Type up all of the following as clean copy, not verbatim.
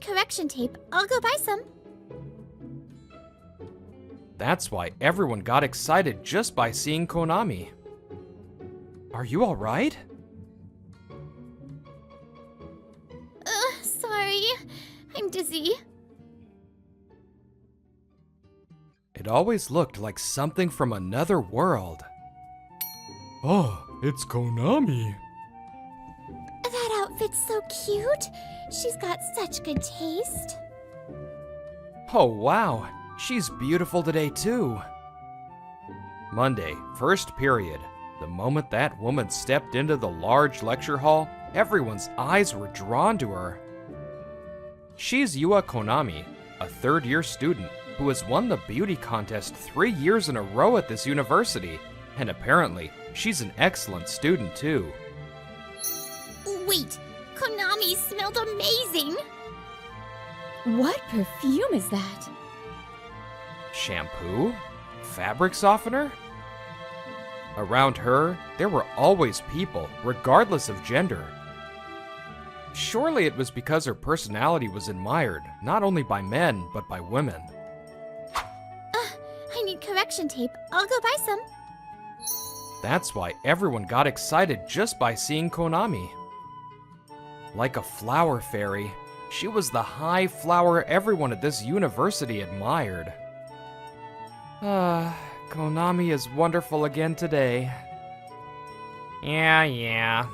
need correction tape. I'll go buy some. That's why everyone got excited just by seeing Konami. Are you alright? Sorry. I'm dizzy. It always looked like something from another world. Oh, it's Konami. That outfit's so cute. She's got such good taste. Oh wow, she's beautiful today too. Monday, first period. The moment that woman stepped into the large lecture hall, everyone's eyes were drawn to her. She's Yua Konami, a third-year student who has won the beauty contest 3 years in a row at this university, and apparently, she's an excellent student too. Wait, Konami smelled amazing! What perfume is that? Shampoo? Fabric softener? Around her, there were always people, regardless of gender. Surely it was because her personality was admired, not only by men, but by women. I need correction tape. I'll go buy some. That's why everyone got excited just by seeing Konami. Like a flower fairy, she was the high flower everyone at this university admired. Konami is wonderful again today. Yeah.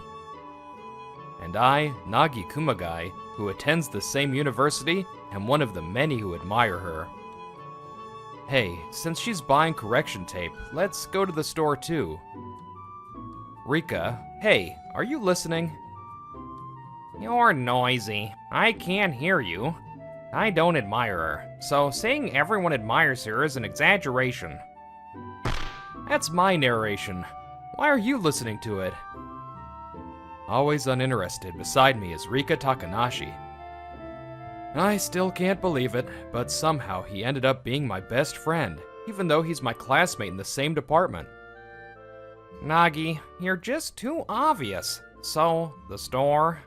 And I, Nagi Kumagai, who attends the same university, am one of the many who admire her. Hey, since she's buying correction tape, let's go to the store too. Rika, hey, are you listening? You're noisy. I can't hear you. I don't admire her, so saying everyone admires her is an exaggeration. That's my narration. Why are you listening to it? Always uninterested, beside me is Rika Takanashi. I still can't believe it, but somehow he ended up being my best friend, even though he's my classmate in the same department. Nagi, you're just too obvious. So, the store?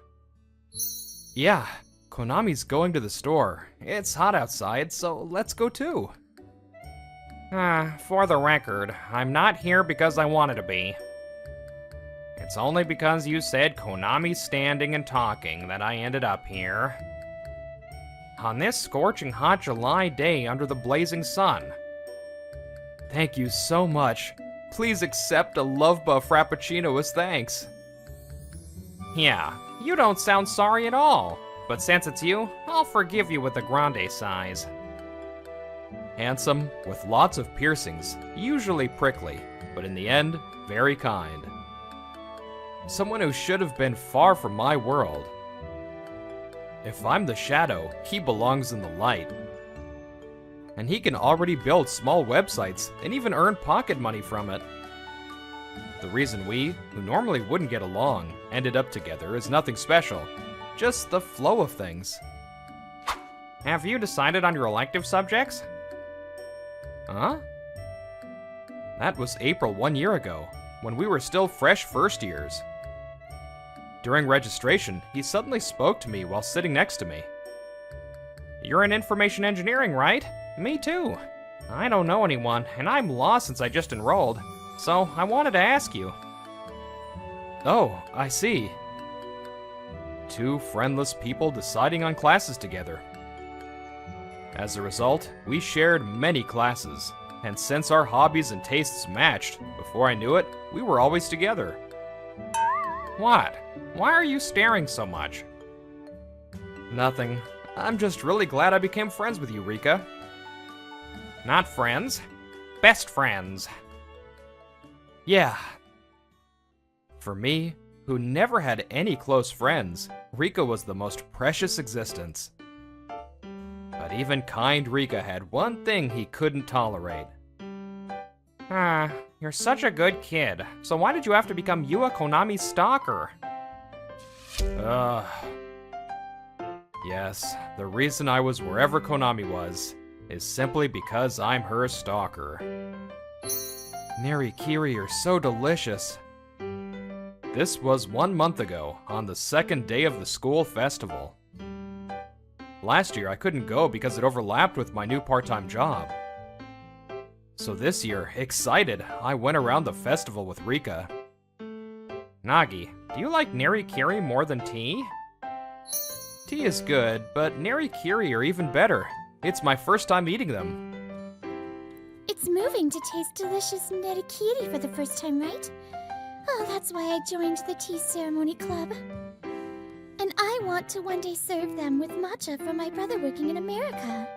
Yeah, Konami's going to the store. It's hot outside, so let's go too. For the record, I'm not here because I wanted to be. It's only because you said Konami's standing and talking that I ended up here. On this scorching hot July day under the blazing sun. Thank you so much. Please accept a Love Buff Frappuccino as thanks. Yeah, you don't sound sorry at all. But since it's you, I'll forgive you with the grande size. Handsome, with lots of piercings, usually prickly, but in the end, very kind. Someone who should have been far from my world. If I'm the shadow, he belongs in the light. And he can already build small websites and even earn pocket money from it. The reason we, who normally wouldn't get along, ended up together is nothing special. Just the flow of things. Have you decided on your elective subjects? Huh? That was April 1 year ago, when we were still fresh first years. During registration, he suddenly spoke to me while sitting next to me. You're in information engineering, right? Me too. I don't know anyone, and I'm lost since I just enrolled, so I wanted to ask you. Oh, I see. Two friendless people deciding on classes together. As a result, we shared many classes, and since our hobbies and tastes matched, before I knew it, we were always together. What? Why are you staring so much? Nothing. I'm just really glad I became friends with you, Rika. Not friends. Best friends. Yeah. For me, who never had any close friends, Rika was the most precious existence. But even kind Rika had one thing he couldn't tolerate. You're such a good kid, so why did you have to become Yua Konami's stalker? Yes, the reason I was wherever Konami was is simply because I'm her stalker. Nerikiri are so delicious. This was 1 month ago, on the second day of the school festival. Last year, I couldn't go because it overlapped with my new part-time job. So this year, excited, I went around the festival with Rika. Nagi, do you like neri-kiri more than tea? Tea is good, but neri-kiri are even better. It's my first time eating them. It's moving to taste delicious nerikiri for the first time, right? Oh, that's why I joined the tea ceremony club. And I want to one day serve them with matcha from my brother working in America.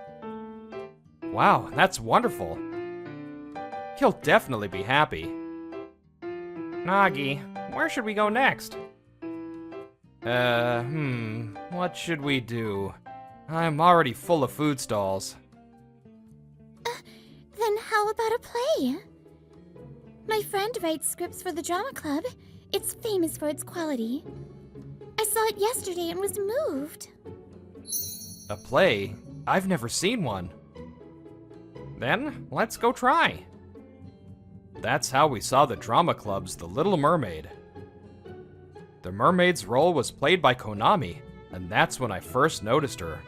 Wow, that's wonderful. He'll definitely be happy. Nagi, where should we go next? What should we do? I'm already full of food stalls. Then how about a play? My friend writes scripts for the drama club. It's famous for its quality. I saw it yesterday and was moved. A play? I've never seen one. Then, let's go try. That's how we saw the drama club's The Little Mermaid. The mermaid's role was played by Konami, and that's when I first noticed her.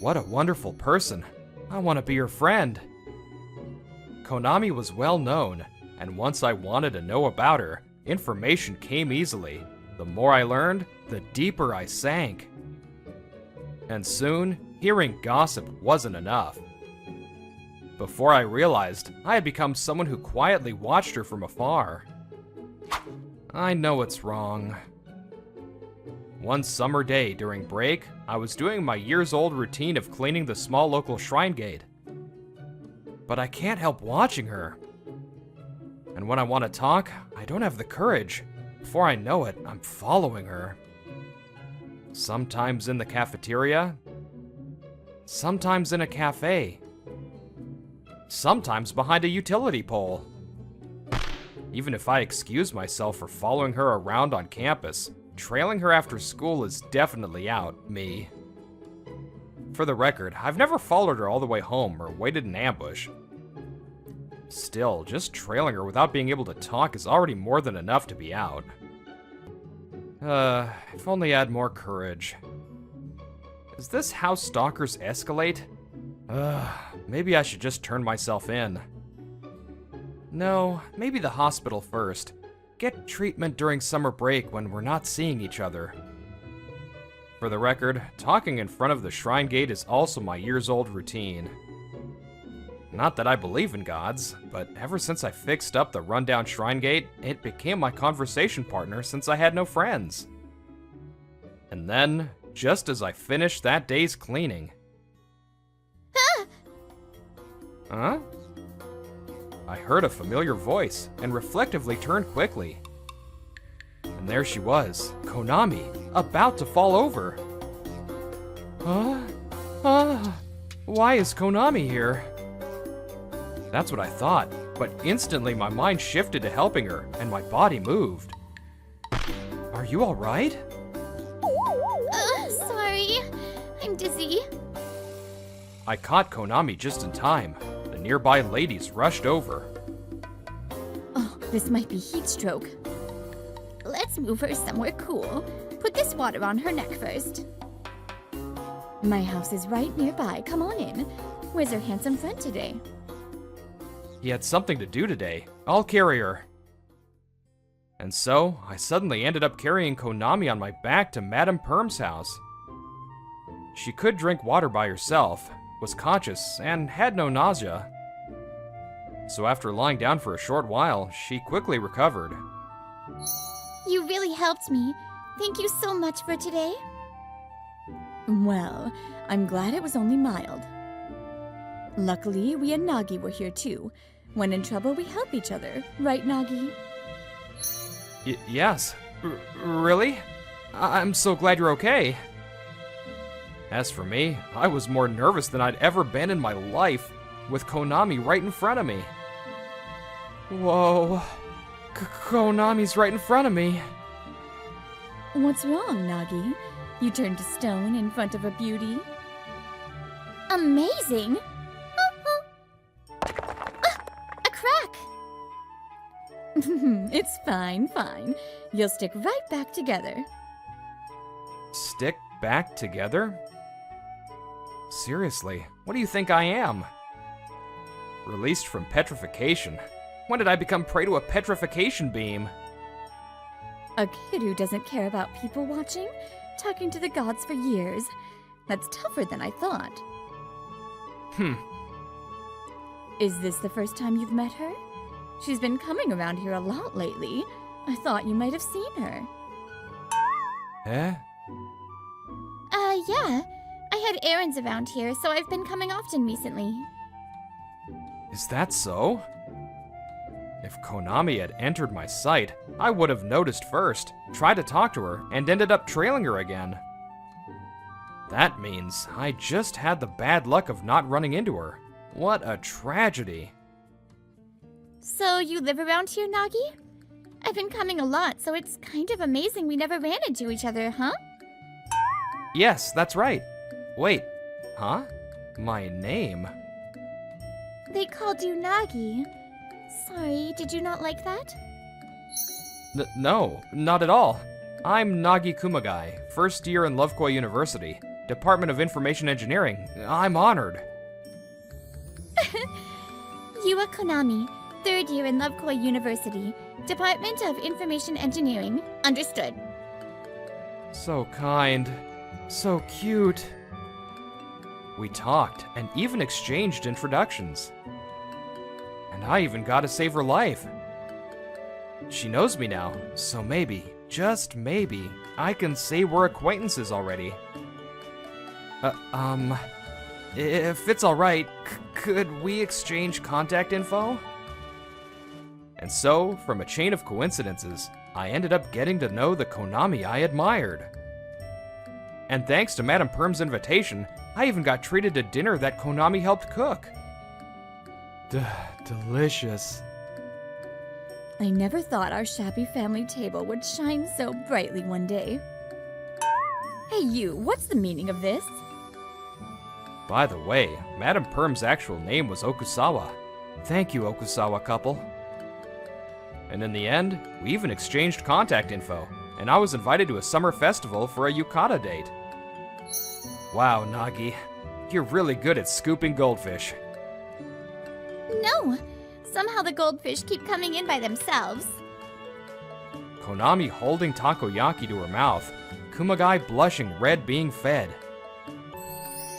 What a wonderful person. I want to be her friend. Konami was well known, and once I wanted to know about her, information came easily. The more I learned, the deeper I sank. And soon, hearing gossip wasn't enough. Before I realized, I had become someone who quietly watched her from afar. I know it's wrong. One summer day during break, I was doing my years-old routine of cleaning the small local shrine gate. But I can't help watching her. And when I want to talk, I don't have the courage. Before I know it, I'm following her. Sometimes in the cafeteria, sometimes in a cafe, sometimes behind a utility pole. Even if I excuse myself for following her around on campus, trailing her after school is definitely out, me. For the record, I've never followed her all the way home or waited in ambush. Still, just trailing her without being able to talk is already more than enough to be out. If only I had more courage. Is this how stalkers escalate? Maybe I should just turn myself in. No, maybe the hospital first. Get treatment during summer break when we're not seeing each other. For the record, talking in front of the shrine gate is also my years-old routine. Not that I believe in gods, but ever since I fixed up the rundown shrine gate, it became my conversation partner since I had no friends. And then, just as I finished that day's cleaning... Huh? I heard a familiar voice and reflectively turned quickly. And there she was, Konami, about to fall over. Why is Konami here? That's what I thought, but instantly my mind shifted to helping her and my body moved. Are you all right? Sorry. I'm dizzy. I caught Konami just in time. The nearby ladies rushed over. Oh, this might be heat stroke. Let's move her somewhere cool. Put this water on her neck first. My house is right nearby. Come on in. Where's your handsome friend today? He had something to do today. I'll carry her. And so, I suddenly ended up carrying Konami on my back to Madame Perm's house. She could drink water by herself, was conscious, and had no nausea. So after lying down for a short while, she quickly recovered. You really helped me. Thank you so much for today. Well, I'm glad it was only mild. Luckily, we and Nagi were here too. When in trouble, we help each other. Right, Nagi? Yes. Really? I'm so glad you're okay. As for me, I was more nervous than I'd ever been in my life, with Konami right in front of me. Whoa. Konami's right in front of me. What's wrong, Nagi? You turned to stone in front of a beauty? Amazing. A crack. It's fine, fine. You'll stick right back together. Stick back together? Seriously, what do you think I am? Released from petrification. When did I become prey to a petrification beam? A kid who doesn't care about people watching, talking to the gods for years. That's tougher than I thought. Is this the first time you've met her? She's been coming around here a lot lately. I thought you might have seen her. Eh? Yeah. I had errands around here, so I've been coming often recently. Is that so? If Konami had entered my sight, I would have noticed first, tried to talk to her, and ended up trailing her again. That means I just had the bad luck of not running into her. What a tragedy. So you live around here, Nagi? I've been coming a lot, so it's kind of amazing we never ran into each other, huh? Yes, that's right. Wait, huh? My name? They called you Nagi. Sorry, did you not like that? No, not at all. I'm Nagi Kumagai, first year in Lovekoi University, Department of Information Engineering. I'm honored. Yua Konami, third year in Lovekoi University, Department of Information Engineering. Understood. So kind. So cute. We talked and even exchanged introductions. And I even got to save her life. She knows me now, so maybe, just maybe, I can say we're acquaintances already. If it's alright, could we exchange contact info? And so, from a chain of coincidences, I ended up getting to know the Konami I admired. And thanks to Madame Perm's invitation, I even got treated to dinner that Konami helped cook. Delicious. I never thought our shabby family table would shine so brightly one day. Hey you, what's the meaning of this? By the way, Madame Perm's actual name was Okusawa. Thank you, Okusawa couple. And in the end, we even exchanged contact info, and I was invited to a summer festival for a yukata date. Wow, Nagi, you're really good at scooping goldfish. No! Somehow the goldfish keep coming in by themselves. Konami holding takoyaki to her mouth, Kumagai blushing red being fed.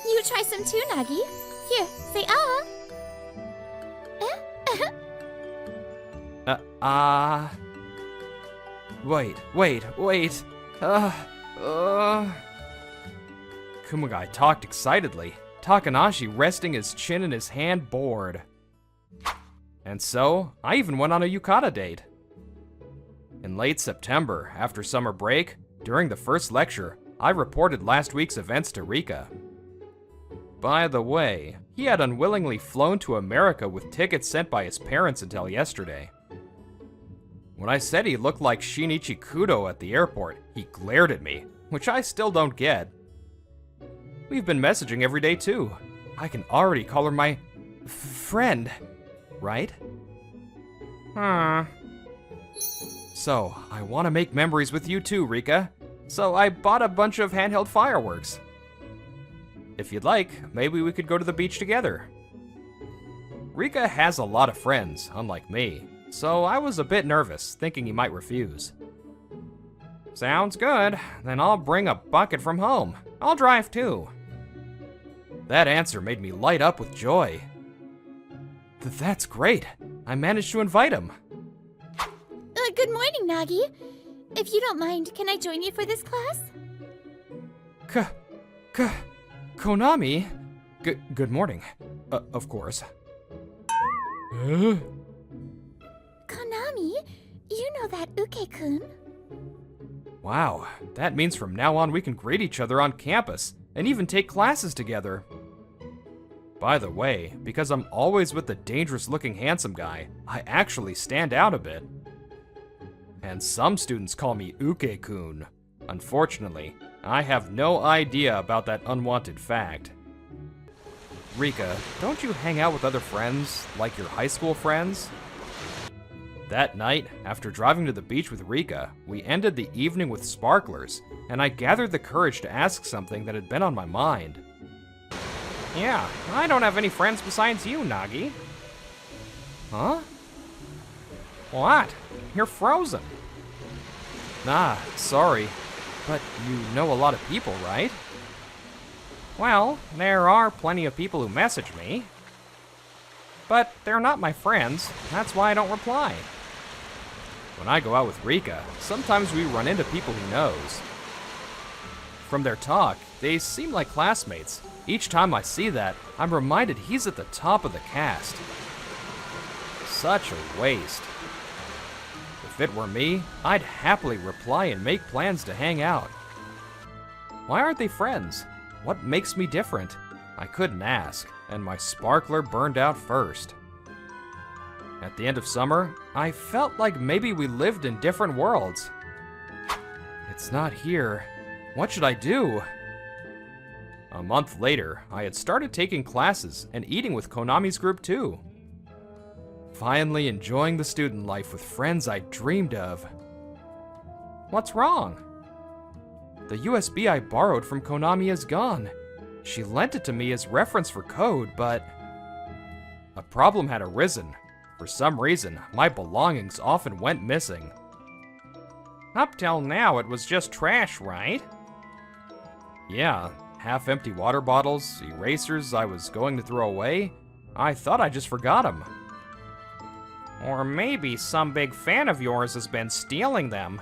You try some too, Nagi. Here, say ah. Wait. Kumagai talked excitedly, Takanashi resting his chin in his hand, bored. And so, I even went on a yukata date. In late September, after summer break, during the first lecture, I reported last week's events to Rika. By the way, he had unwillingly flown to America with tickets sent by his parents until yesterday. When I said he looked like Shinichi Kudo at the airport, he glared at me, which I still don't get. We've been messaging every day too. I can already call her my friend, right? So, I want to make memories with you too, Rika. So I bought a bunch of handheld fireworks. If you'd like, maybe we could go to the beach together. Rika has a lot of friends, unlike me, so I was a bit nervous, thinking he might refuse. Sounds good, then I'll bring a bucket from home. I'll drive too. That answer made me light up with joy. That's great. I managed to invite him. Good morning, Nagi. If you don't mind, can I join you for this class? Konami? Good morning. Of course. Konami, you know that Uke-kun? Wow, that means from now on we can greet each other on campus and even take classes together. By the way, because I'm always with the dangerous-looking handsome guy, I actually stand out a bit. And some students call me Uke-kun. Unfortunately, I have no idea about that unwanted fact. Rika, don't you hang out with other friends, like your high school friends? That night, after driving to the beach with Rika, we ended the evening with sparklers, and I gathered the courage to ask something that had been on my mind. Yeah, I don't have any friends besides you, Nagi. Huh? What? You're frozen. Nah, sorry. But you know a lot of people, right? Well, there are plenty of people who message me. But they're not my friends. That's why I don't reply. When I go out with Rika, sometimes we run into people he knows. From their talk, they seem like classmates. Each time I see that, I'm reminded he's at the top of the cast. Such a waste. If it were me, I'd happily reply and make plans to hang out. Why aren't they friends? What makes me different? I couldn't ask, and my sparkler burned out first. At the end of summer, I felt like maybe we lived in different worlds. It's not here. What should I do? A month later, I had started taking classes and eating with Konami's group too. Finally enjoying the student life with friends I dreamed of. What's wrong? The USB I borrowed from Konami is gone. She lent it to me as reference for code, but a problem had arisen. For some reason, my belongings often went missing. Up till now, it was just trash, right? Yeah, half-empty water bottles, erasers I was going to throw away. I thought I just forgot them. Or maybe some big fan of yours has been stealing them.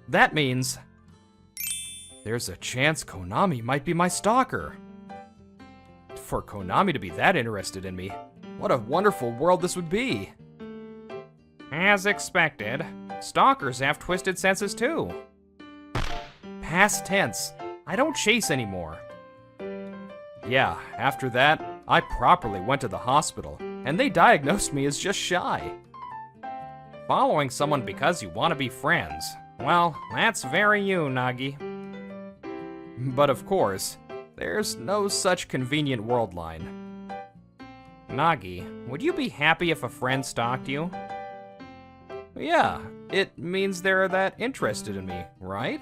That means there's a chance Konami might be my stalker. For Konami to be that interested in me, what a wonderful world this would be. As expected, stalkers have twisted senses too. Past tense. I don't chase anymore. Yeah, after that, I properly went to the hospital, and they diagnosed me as just shy. Following someone because you want to be friends. Well, that's very you, Nagi. But of course, there's no such convenient world line. Nagi, would you be happy if a friend stalked you? Yeah, it means they're that interested in me, right?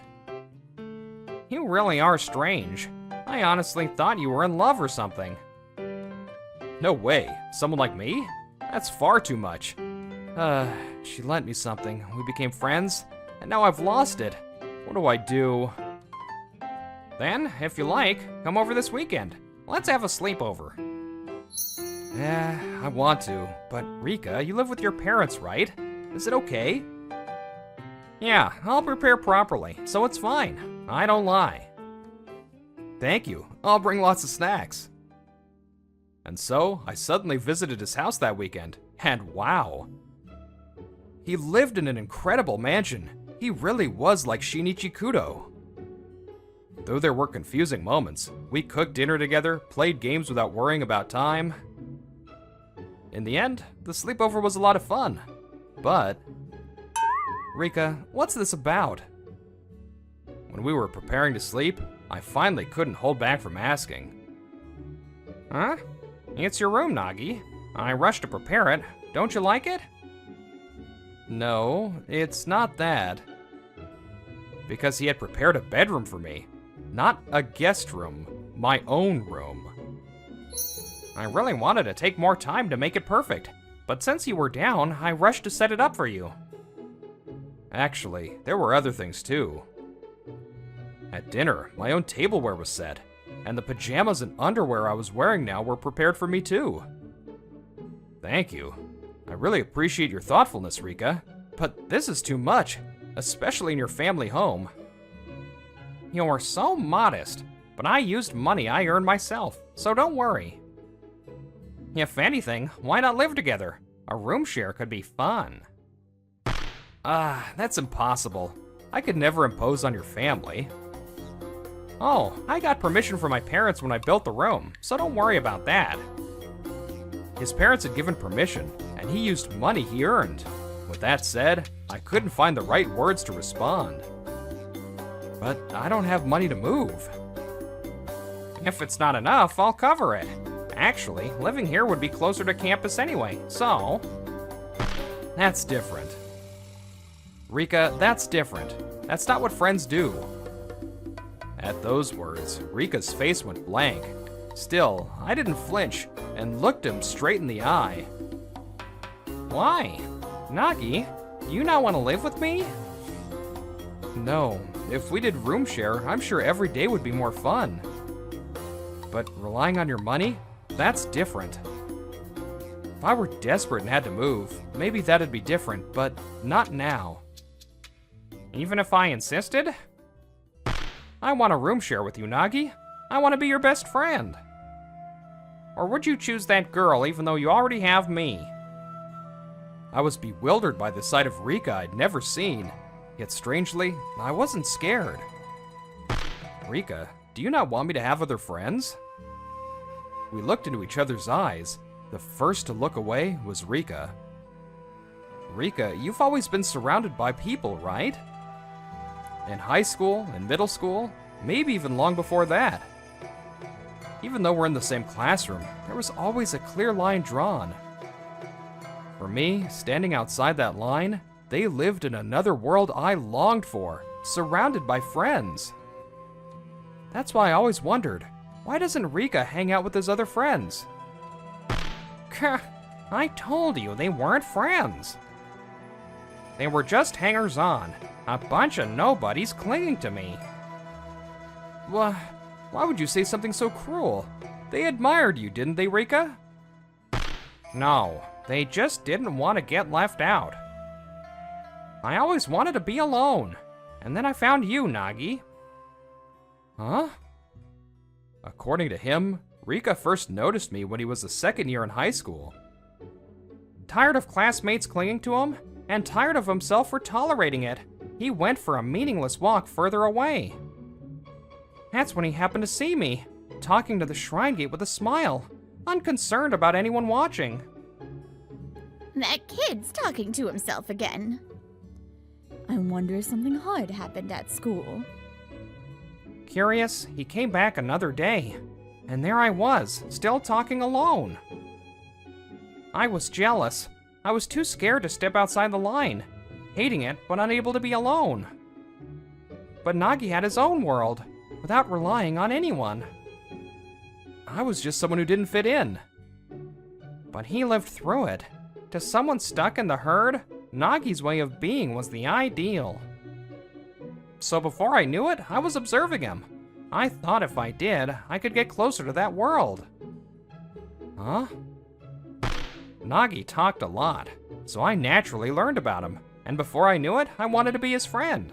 You really are strange. I honestly thought you were in love or something. No way, someone like me? That's far too much. She lent me something, we became friends, and now I've lost it. What do I do? Then, if you like, come over this weekend. Let's have a sleepover. Yeah, I want to, but Rika, you live with your parents, right? Is it okay? Yeah, I'll prepare properly, so it's fine. I don't lie. Thank you, I'll bring lots of snacks. And so, I suddenly visited his house that weekend, and wow. He lived in an incredible mansion. He really was like Shinichi Kudo. Though there were confusing moments, we cooked dinner together, played games without worrying about time. In the end, the sleepover was a lot of fun. But, Rika, what's this about? When we were preparing to sleep, I finally couldn't hold back from asking. Huh? It's your room, Nagi. I rushed to prepare it. Don't you like it? No, it's not that. Because he had prepared a bedroom for me. Not a guest room, my own room. I really wanted to take more time to make it perfect, but since you were down, I rushed to set it up for you. Actually, there were other things too. At dinner, my own tableware was set, and the pajamas and underwear I was wearing now were prepared for me too. Thank you. I really appreciate your thoughtfulness, Rika, but this is too much, especially in your family home. You're so modest, but I used money I earned myself, so don't worry. If anything, why not live together? A room share could be fun. That's impossible. I could never impose on your family. Oh, I got permission from my parents when I built the room, so don't worry about that. His parents had given permission, and he used money he earned. With that said, I couldn't find the right words to respond. But I don't have money to move. If it's not enough, I'll cover it. Actually, living here would be closer to campus anyway, so... That's different. Rika, that's different. That's not what friends do. At those words, Rika's face went blank. Still, I didn't flinch and looked him straight in the eye. Why? Nagi, do you not want to live with me? No, if we did room share, I'm sure every day would be more fun. But relying on your money? That's different. If I were desperate and had to move, maybe that'd be different, but not now. Even if I insisted? I want a room share with you, Nagi. I want to be your best friend. Or would you choose that girl even though you already have me? I was bewildered by the sight of Rika I'd never seen, yet strangely, I wasn't scared. Rika, do you not want me to have other friends? We looked into each other's eyes. The first to look away was Rika. Rika, you've always been surrounded by people, right? In high school, in middle school, maybe even long before that. Even though we're in the same classroom, there was always a clear line drawn. For me, standing outside that line, they lived in another world I longed for, surrounded by friends. That's why I always wondered, why doesn't Rika hang out with his other friends? I told you they weren't friends. They were just hangers-on, a bunch of nobodies clinging to me. Why would you say something so cruel? They admired you, didn't they, Rika? No, they just didn't want to get left out. I always wanted to be alone, and then I found you, Nagi. Huh? According to him, Rika first noticed me when he was a second year in high school. Tired of classmates clinging to him, and tired of himself for tolerating it, he went for a meaningless walk further away. That's when he happened to see me, talking to the shrine gate with a smile, unconcerned about anyone watching. That kid's talking to himself again. I wonder if something hard happened at school. Curious, he came back another day, and there I was, still talking alone. I was jealous. I was too scared to step outside the line, hating it but unable to be alone. But Nagi had his own world, without relying on anyone. I was just someone who didn't fit in. But he lived through it. To someone stuck in the herd, Nagi's way of being was the ideal. So before I knew it, I was observing him. I thought if I did, I could get closer to that world. Huh? Nagi talked a lot, so I naturally learned about him, and before I knew it, I wanted to be his friend.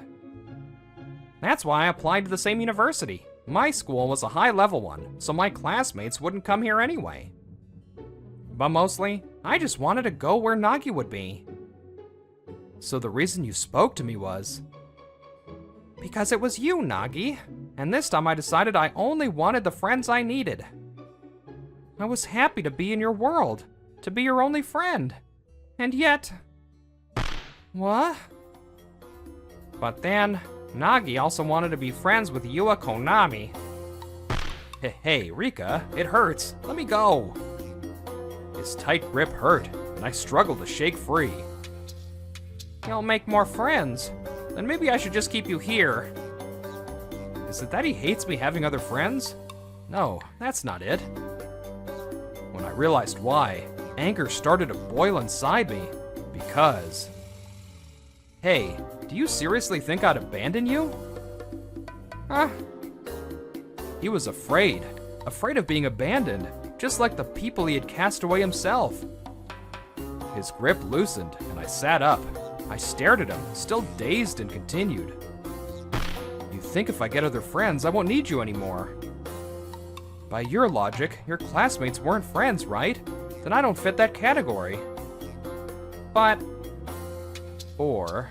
That's why I applied to the same university. My school was a high-level one, so my classmates wouldn't come here anyway. But mostly, I just wanted to go where Nagi would be. So the reason you spoke to me was... because it was you, Nagi, and this time I decided I only wanted the friends I needed. I was happy to be in your world, to be your only friend, and yet... What? But then, Nagi also wanted to be friends with Yua Konami. Hey, Rika, it hurts. Let me go. His tight grip hurt, and I struggled to shake free. You'll make more friends. Then maybe I should just keep you here. Is it that he hates me having other friends? No, that's not it. When I realized why, anger started to boil inside me, because... Hey, do you seriously think I'd abandon you? Huh? He was afraid of being abandoned, just like the people he had cast away himself. His grip loosened, and I sat up. I stared at him, still dazed, and continued. You think if I get other friends, I won't need you anymore. By your logic, your classmates weren't friends, right? Then I don't fit that category. But... Or...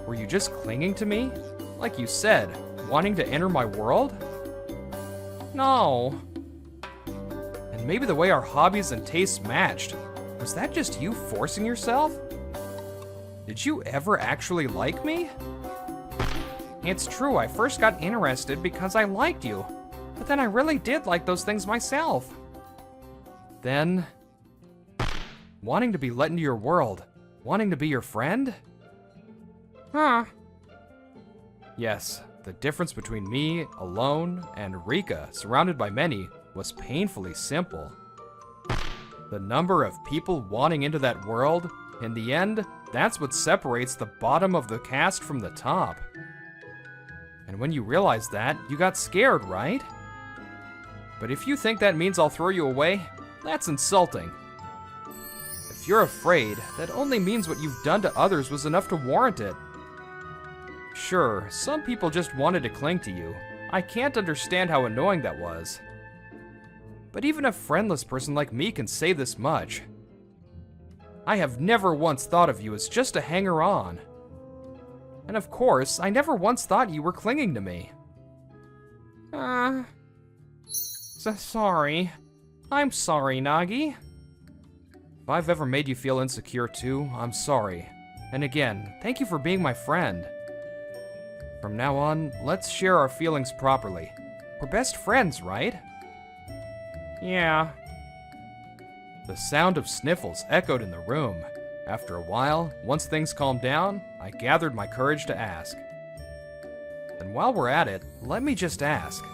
were you just clinging to me? Like you said, wanting to enter my world? No. And maybe the way our hobbies and tastes matched. Was that just you forcing yourself? Did you ever actually like me? It's true, I first got interested because I liked you, but then I really did like those things myself. Then, wanting to be let into your world, wanting to be your friend? Huh. Yes, The difference between me, alone, and Rika, surrounded by many, was painfully simple. The number of people wanting into that world, in the end, that's what separates the bottom of the cast from the top. And when you realize that, you got scared, right? But if you think that means I'll throw you away, that's insulting. If you're afraid, that only means what you've done to others was enough to warrant it. Sure, some people just wanted to cling to you. I can't understand how annoying that was. But even a friendless person like me can say this much. I have never once thought of you as just a hanger-on. And of course, I never once thought you were clinging to me. Sorry. I'm sorry, Nagi. If I've ever made you feel insecure too, I'm sorry. And again, thank you for being my friend. From now on, let's share our feelings properly. We're best friends, right? Yeah. The sound of sniffles echoed in the room. After a while, once things calmed down, I gathered my courage to ask. And while we're at it, let me just ask.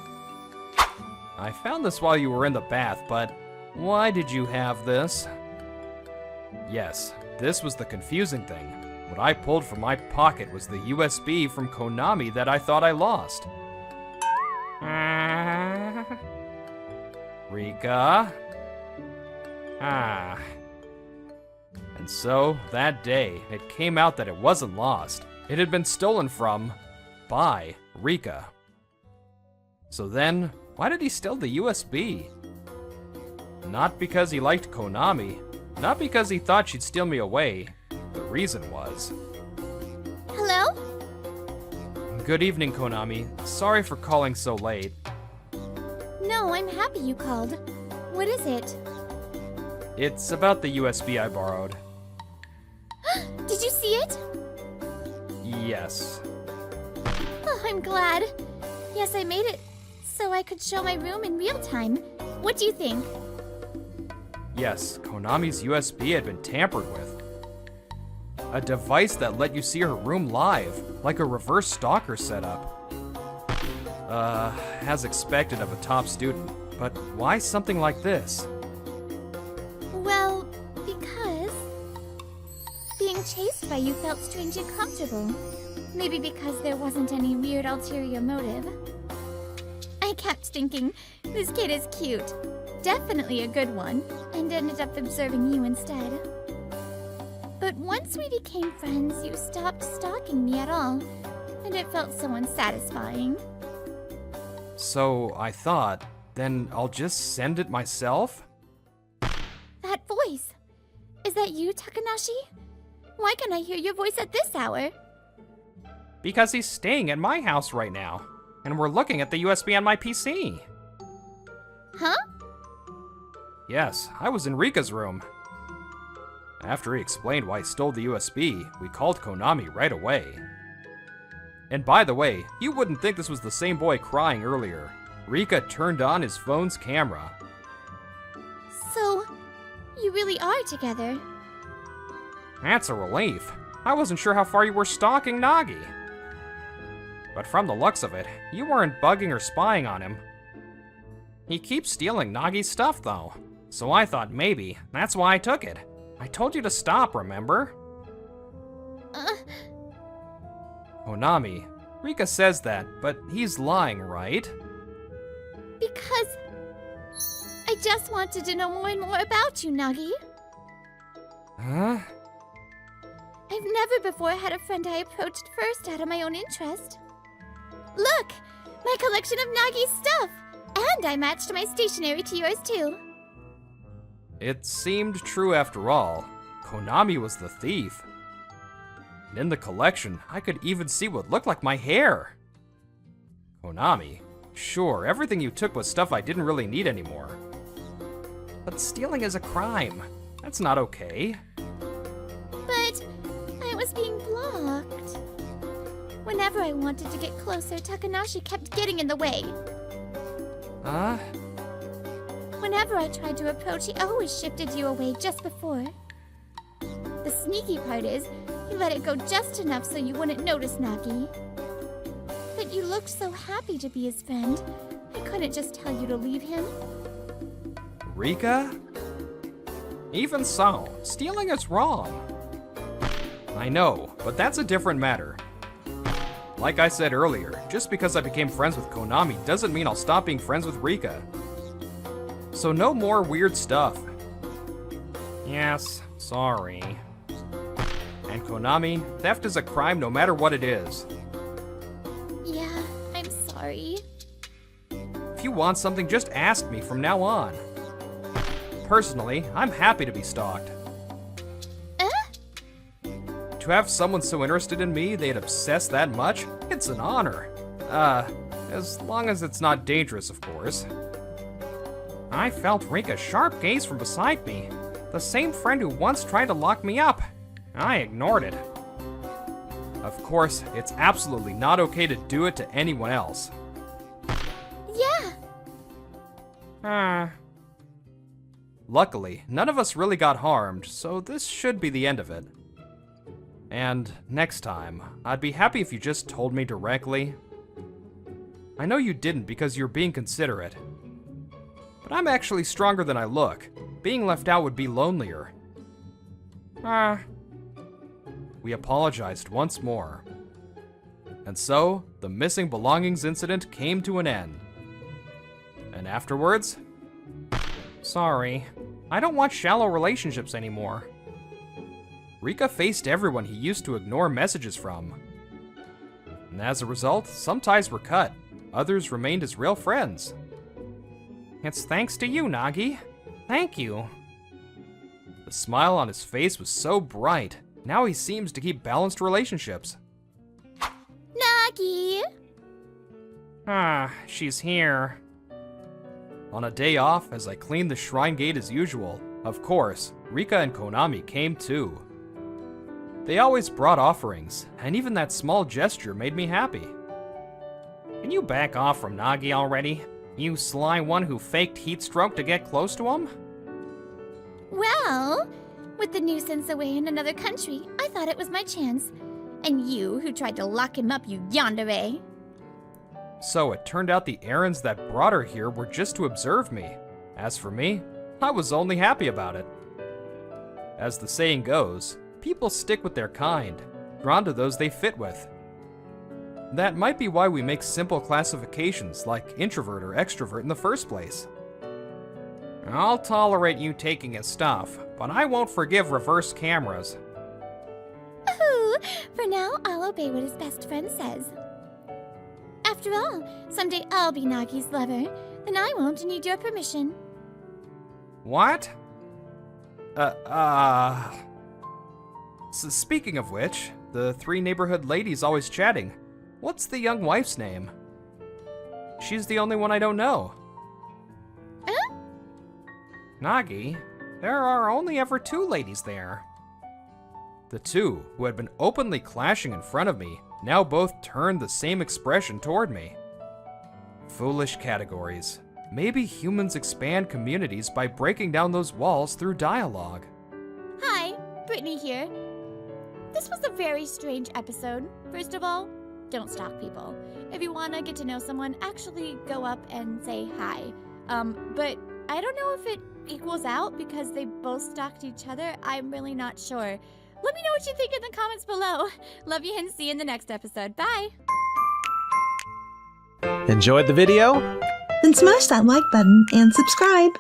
I found this while you were in the bath, but why did you have this? Yes, this was the confusing thing. What I pulled from my pocket was the USB from Konami that I thought I lost. Rika? And so, that day, it came out that it wasn't lost. It had been stolen from, by, Rika. So then, why did he steal the USB? Not because he liked Konami, not because he thought she'd steal me away. The reason was... Hello? Good evening, Konami. Sorry for calling so late. No, I'm happy you called. What is it? It's about the USB I borrowed. Did you see it? Yes. Oh, I'm glad. Yes, I made it so I could show my room in real time. What do you think? Yes, Konami's USB had been tampered with. A device that let you see her room live, like a reverse stalker setup. As expected of a top student. But why something like this? Well, because being chased by you felt strangely comfortable. Maybe because there wasn't any weird ulterior motive. I kept thinking, this kid is cute. Definitely a good one, and ended up observing you instead. But once we became friends, you stopped stalking me at all, and it felt so unsatisfying. So I thought, then I'll just send it myself? That voice! Is that you, Takanashi? Why can I hear your voice at this hour? Because he's staying at my house right now, and we're looking at the USB on my PC. Huh? Yes, I was in Rika's room. After he explained why he stole the USB, we called Konami right away. And by the way, you wouldn't think this was the same boy crying earlier. Rika turned on his phone's camera. So, you really are together. That's a relief. I wasn't sure how far you were stalking Nagi. But from the looks of it, you weren't bugging or spying on him. He keeps stealing Nagi's stuff, though. So I thought maybe that's why I took it. I told you to stop, remember? Konami, Rika says that, but he's lying, right? Because I just wanted to know more and more about you, Nagi. Huh? I've never before had a friend I approached first out of my own interest. Look! My collection of Nagi's stuff! And I matched my stationery to yours, too. It seemed true after all. Konami was the thief. And in the collection, I could even see what looked like my hair. Konami, sure, everything you took was stuff I didn't really need anymore. But stealing is a crime. That's not okay. But I was being blocked. Whenever I wanted to get closer, Takanashi kept getting in the way. Huh? Whenever I tried to approach, he always shifted you away just before. The sneaky part is, he let it go just enough so you wouldn't notice Nagi. But but you looked so happy to be his friend. I couldn't just tell you to leave him. Rika? Even so, stealing is wrong. I know, but that's a different matter. Like I said earlier, just because I became friends with Konami doesn't mean I'll stop being friends with Rika. So no more weird stuff. Yes, sorry. And Konami, theft is a crime no matter what it is. Yeah, I'm sorry. If you want something, just ask me from now on. Personally, I'm happy to be stalked. To have someone so interested in me they'd obsess that much, it's an honor. As long as it's not dangerous, of course. I felt Rika's sharp gaze from beside me. The same friend who once tried to lock me up. I ignored it. Of course, it's absolutely not okay to do it to anyone else. Yeah. Luckily, none of us really got harmed, so this should be the end of it. And next time, I'd be happy if you just told me directly. I know you didn't because you're being considerate. But I'm actually stronger than I look. Being left out would be lonelier. We apologized once more. And so, the missing belongings incident came to an end. And afterwards? Sorry, I don't want shallow relationships anymore. Rika faced everyone he used to ignore messages from. And as a result, some ties were cut. Others remained as real friends. It's thanks to you, Nagi. Thank you. The smile on his face was so bright. Now he seems to keep balanced relationships. Nagi! She's here. On a day off, as I cleaned the shrine gate as usual, of course, Rika and Konami came too. They always brought offerings, and even that small gesture made me happy. Can you back off from Nagi already? You sly one who faked heat stroke to get close to him? Well, with the nuisance away in another country, I thought it was my chance. And you, who tried to lock him up, you yandere. So it turned out the errands that brought her here were just to observe me. As for me, I was only happy about it. As the saying goes, people stick with their kind, drawn to those they fit with. That might be why we make simple classifications like introvert or extrovert in the first place. I'll tolerate you taking his stuff, but I won't forgive reverse cameras. Ooh, for now, I'll obey what his best friend says. After all, someday I'll be Nagi's lover. Then I won't need your permission. What? Speaking of which, the three neighborhood ladies always chatting. What's the young wife's name? She's the only one I don't know. Huh? Nagi, there are only ever two ladies there. The two, who had been openly clashing in front of me, now both turned the same expression toward me. Foolish categories. Maybe humans expand communities by breaking down those walls through dialogue. Hi, Brittany here. This was a very strange episode. First of all, don't stalk people. If you want to get to know someone, actually go up and say hi. But I don't know if it equals out because they both stalked each other. I'm really not sure. Let me know what you think in the comments below. Love you and see you in the next episode. Bye! Enjoyed the video? Then smash that like button and subscribe.